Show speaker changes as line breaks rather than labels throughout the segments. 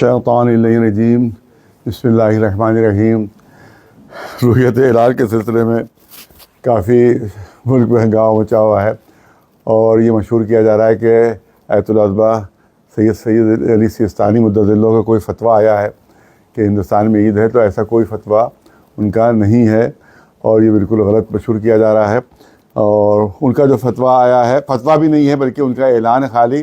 شیطان الرجیم بسم اللہ الرحمن الرحیم۔ روحیت ہلال کے سلسلے میں کافی ملک میں ہنگامہ مچا ہوا ہے، اور یہ مشہور کیا جا رہا ہے کہ آیت العظمہ سید علی سیستانی مدظ اللہ کا کوئی فتویٰ آیا ہے کہ ہندوستان میں عید ہے، تو ایسا کوئی فتویٰ ان کا نہیں ہے، اور یہ بالکل غلط مشہور کیا جا رہا ہے۔ اور ان کا جو فتویٰ آیا ہے، فتویٰ بھی نہیں ہے بلکہ ان کا اعلان ہے خالی،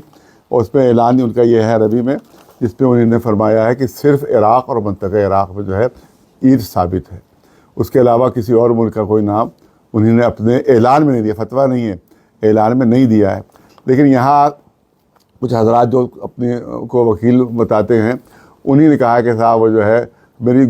اور اس میں اعلان ان کا یہ ہے عربی میں، جس پہ انہوں نے فرمایا ہے کہ صرف عراق اور منطقہ عراق میں جو ہے عید ثابت ہے، اس کے علاوہ کسی اور ملک کا کوئی نام انہوں نے اپنے اعلان میں نہیں دیا، فتویٰ نہیں ہے، اعلان میں نہیں دیا ہے۔ لیکن یہاں کچھ حضرات جو اپنے کو وکیل بتاتے ہیں، انہی نے کہا کہ صاحب وہ جو ہے میری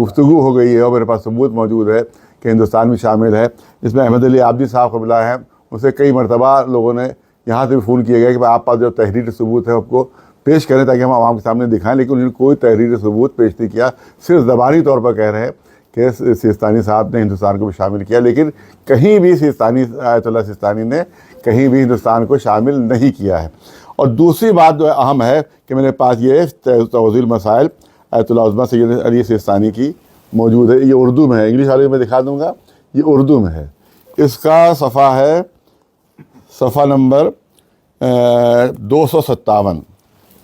گفتگو ہو گئی ہے اور میرے پاس ثبوت موجود ہے کہ ہندوستان میں شامل ہے، جس میں احمد علی عابدی صاحب قبلہ ہیں، اسے کئی مرتبہ لوگوں نے یہاں سے بھی فون کیا گیا کہ آپ پاس جو تحریری ثبوت ہے آپ کو پیش کریں تاکہ ہم عوام کے سامنے دکھائیں، لیکن انہوں نے کوئی تحریری ثبوت پیش نہیں کیا، صرف زبانی طور پر کہہ رہے ہیں کہ سیستانی صاحب نے ہندوستان کو بھی شامل کیا، لیکن کہیں بھی سیستانی آیت اللہ سیستانی نے کہیں بھی ہندوستان کو شامل نہیں کیا ہے۔ اور دوسری بات جو اہم ہے کہ میرے پاس یہ توضیح المسائل آیت العظمہ سید علی سیستانی کی موجود ہے، یہ اردو میں ہے، انگلش والے میں دکھا دوں گا، یہ اردو میں ہے، اس کا صفحہ ہے صفحہ نمبر 257،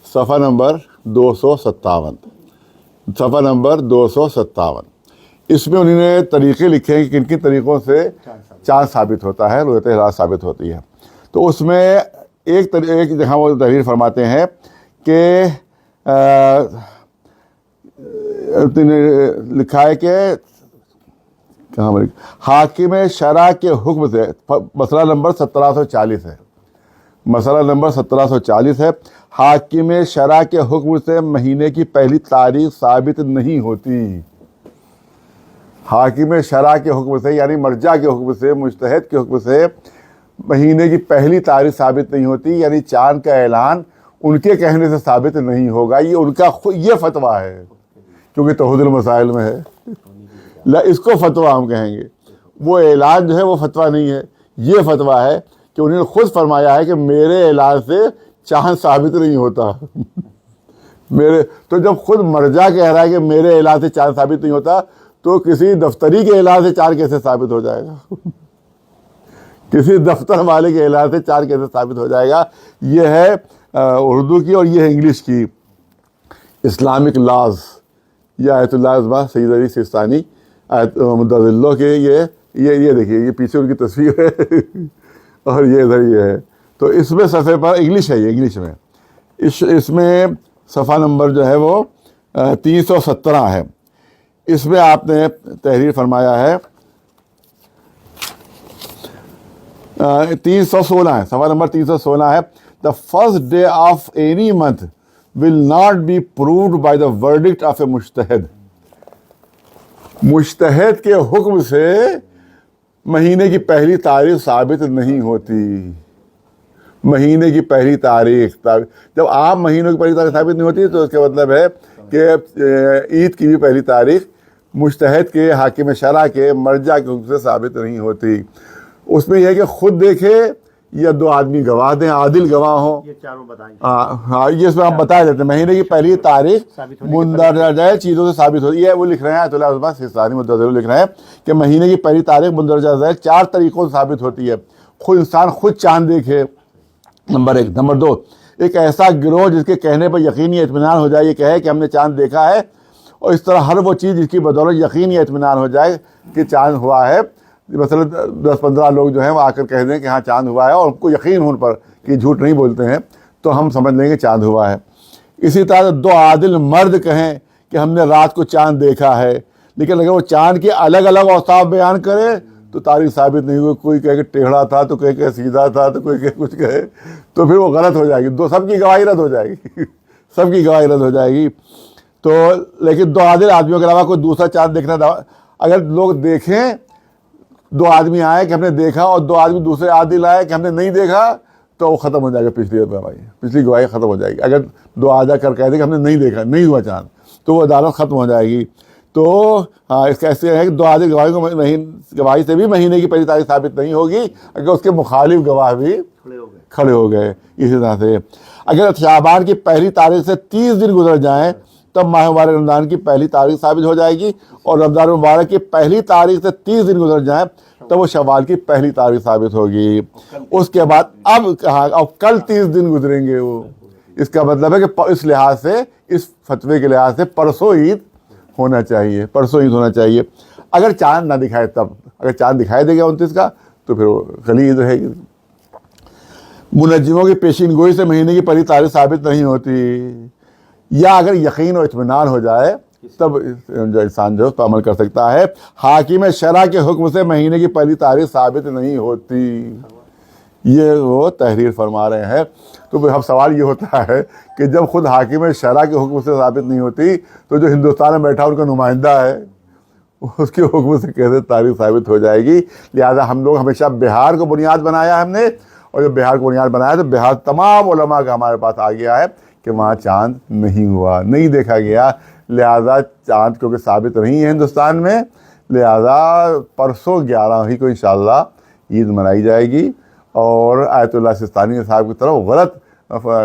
صفحہ نمبر 257، صفحہ نمبر 257۔ اس میں انہوں نے طریقے لکھے ہیں کہ کن کن طریقوں سے چاند ثابت ہوتا ہے، رویت ہلال ثابت ہوتی ہے۔ تو اس میں ایک جہاں وہ تحریر فرماتے ہیں کہ لکھا ہے کہ کہاں حاکم شرع کے حکم سے، مسئلہ نمبر 1740 ہے، مسئلہ نمبر 1740 ہے، حاکم شرع کے حکم سے مہینے کی پہلی تاریخ ثابت نہیں ہوتی۔ حاکم شرع کے حکم سے یعنی مرجع کے حکم سے، مجتہد کے حکم سے مہینے کی پہلی تاریخ ثابت نہیں ہوتی، یعنی چاند کا اعلان ان کے کہنے سے ثابت نہیں ہوگا، یہ ان کا یہ فتویٰ ہے، کیونکہ توحید المسائل میں ہے، اس کو فتویٰ ہم کہیں گے۔ وہ اعلان جو ہے وہ فتویٰ نہیں ہے، یہ فتویٰ ہے کہ انہوں نے خود فرمایا ہے کہ میرے اعلان سے چاند ثابت نہیں ہوتا۔ تو جب خود مرجع کہہ رہا ہے کہ میرے اعلان سے چاند ثابت نہیں ہوتا، تو کسی دفتری کے اعلان سے چاند کیسے ثابت ہو جائے گا؟ کسی دفتر والے کے اعلان سے چاند کیسے ثابت ہو جائے گا؟ یہ ہے اردو کی، اور یہ ہے انگلش کی اسلامک لاز۔ یہ آیت اللہ عظمہ سید علی سیستانی مدظ اللہ کے یہ دیکھیے، یہ پیچھے ان کی تصویر ہے اور یہ ادھر یہ ہے۔ تو اس میں صفحے پر انگلش ہے، یہ انگلش میں، اس میں صفحہ نمبر جو ہے وہ 317 ہے۔ اس میں آپ نے تحریر فرمایا ہے 316 ہے، صفحہ نمبر 316 ہے، The first day of any month will not be proved by the verdict of a مجتہد۔ مجتہد کے حکم سے مہینے کی پہلی تاریخ ثابت نہیں ہوتی۔ مہینے کی پہلی تاریخ، جب عام مہینوں کی پہلی تاریخ ثابت نہیں ہوتی تو اس کا مطلب ہے کہ عید کی بھی پہلی تاریخ مجتہد کے، حاکم شرع کے، مرجع کے حکم سے ثابت نہیں ہوتی۔ اس میں یہ ہے کہ خود دیکھے یا دو آدمی گواہ دیں، عادل گواہ ہوں،
یہ چاروں بتائیں۔
ہاں یہ اس میں ہم بتا دیتے ہیں، مہینے کی پہلی تاریخ مندرجہ ذیل چیزوں سے ثابت ہوتی ہے۔ وہ لکھ رہے ہیں آیت اللہ عظمہ سیستانی مدظ اللہ لکھ رہے ہیں کہ مہینے کی پہلی تاریخ مندرجہ ذیل 4 طریقوں سے ثابت ہوتی ہے۔ خود انسان خود چاند دیکھے، نمبر 1۔ نمبر 2، ایک ایسا گروہ جس کے کہنے پر یقینی اطمینان ہو جائے، یہ کہے کہ ہم نے چاند دیکھا ہے، اور اس طرح ہر وہ چیز جس کی بدولت یقینی اطمینان ہو جائے کہ چاند ہوا ہے۔ مثلا 10-15 لوگ جو ہیں وہ آ کر کہہ دیں کہ ہاں چاند ہوا ہے، اور ان کو یقین ہو ان پر کہ جھوٹ نہیں بولتے ہیں، تو ہم سمجھ لیں گے چاند ہوا ہے۔ اسی طرح 2 عادل مرد کہیں کہ ہم نے رات کو چاند دیکھا ہے، لیکن اگر وہ چاند کے الگ الگ اوصاف بیان کرے تو تاریخ ثابت نہیں ہوئی، کوئی کہے کہ ٹیڑھا تھا، تو کوئی کہے سیدھا تھا، تو کوئی کہے کچھ کہے، تو پھر وہ غلط ہو جائے گی، سب کی گواہی رد ہو جائے گی، سب کی گواہی رد ہو جائے گی۔ تو لیکن 2 عادل آدمیوں کے علاوہ کوئی دوسرا چاند دیکھنا، اگر لوگ دیکھیں، 2 آدمی آئے کہ ہم نے دیکھا اور 2 آدمی دوسرے عادل آئے کہ ہم نے نہیں دیکھا، تو وہ ختم ہو جائے گا، پچھلی گواہی ختم ہو جائے گی۔ اگر 2 آ جا کر کہہ دیں کہ ہم نے نہیں دیکھا، نہیں ہوا چاند، تو وہ عدالت ختم ہو جائے گی۔ تو اس کا ایسے ہے کہ 2 عادل گواہی سے بھی مہینے کی پہلی تاریخ ثابت نہیں ہوگی اگر اس کے مخالف گواہ بھی کھڑے ہو گئے۔ اسی طرح سے اگر شعبان کی پہلی تاریخ سے 30 دن گزر جائیں تب ماہ مبارک رمضان کی پہلی تاریخ ثابت ہو جائے گی، اور رمضان مبارک کی پہلی تاریخ سے 30 دن گزر جائیں تب وہ شوال کی پہلی تاریخ ثابت ہوگی۔ اس کے بعد اب کل 30 دن گزریں گے وہ، اس کا مطلب ہے کہ اس لحاظ سے، اس فتوے کے لحاظ سے پرسوں عید ہونا چاہیے، پرسوں عید ہونا چاہیے۔ اگر چاند نہ دکھائے تب، اگر چاند دکھائی دے گا 29 کا تو پھر وہ کل عید رہے گی۔ منجموں کی پیشین گوئی سے مہینے کی پہلی تاریخ ثابت نہیں ہوتی، یا اگر یقین و اطمینان ہو جائے تب جو انسان جو اس پر عمل کر سکتا ہے۔ حاکم شرع کے حکم سے مہینے کی پہلی تاریخ ثابت نہیں ہوتی، یہ وہ تحریر فرما رہے ہیں۔ تو اب سوال یہ ہوتا ہے کہ جب خود حاکم شرع کے حکم سے ثابت نہیں ہوتی تو جو ہندوستان میں بیٹھا ان کا نمائندہ ہے اس کے حکم سے کیسے تاریخ ثابت ہو جائے گی؟ لہٰذا ہم لوگ ہمیشہ بہار کو بنیاد بنایا ہم نے، اور جب بہار کو بنیاد بنایا تو بہار تمام علماء کا ہمارے پاس آ گیا ہے کہ وہاں چاند نہیں ہوا، نہیں دیکھا گیا، لہٰذا چاند کیونکہ ثابت نہیں ہے ہندوستان میں، لہٰذا پرسوں 11 ہی کو انشاءاللہ عید منائی جائے گی، اور آیت اللہ سستانی صاحب کی طرف غلط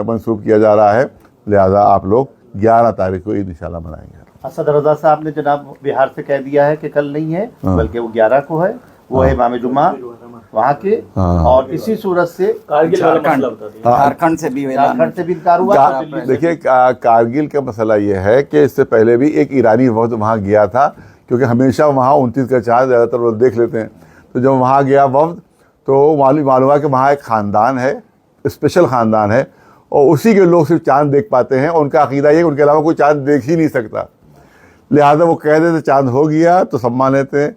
منسوب کیا جا رہا ہے، لہٰذا آپ لوگ 11 تاریخ کو عید انشاءاللہ منائیں گے۔
اسد رضا صاحب نے جناب بہار سے کہہ دیا ہے کہ کل نہیں ہے بلکہ وہ 11 کو ہے، وہ ہے امام جمعہ وہاں کے، اور اسی صورت سے
جھارکھنڈ سے بھی
انکار ہوا۔
دیکھیے کارگل کا مسئلہ یہ ہے کہ اس سے پہلے بھی ایک ایرانی وفد وہاں گیا تھا، کیونکہ ہمیشہ وہاں 29 کا چاند زیادہ تر لوگ دیکھ لیتے ہیں، تو جب وہاں گیا وفد تو معلوم ہوا کہ وہاں ایک خاندان ہے، اسپیشل خاندان ہے، اور اسی کے لوگ صرف چاند دیکھ پاتے ہیں، اور ان کا عقیدہ یہ ہے کہ ان کے علاوہ کوئی چاند دیکھ ہی نہیں سکتا، لہٰذا وہ کہہ دیتے چاند ہو گیا تو سب مان لیتے ہیں،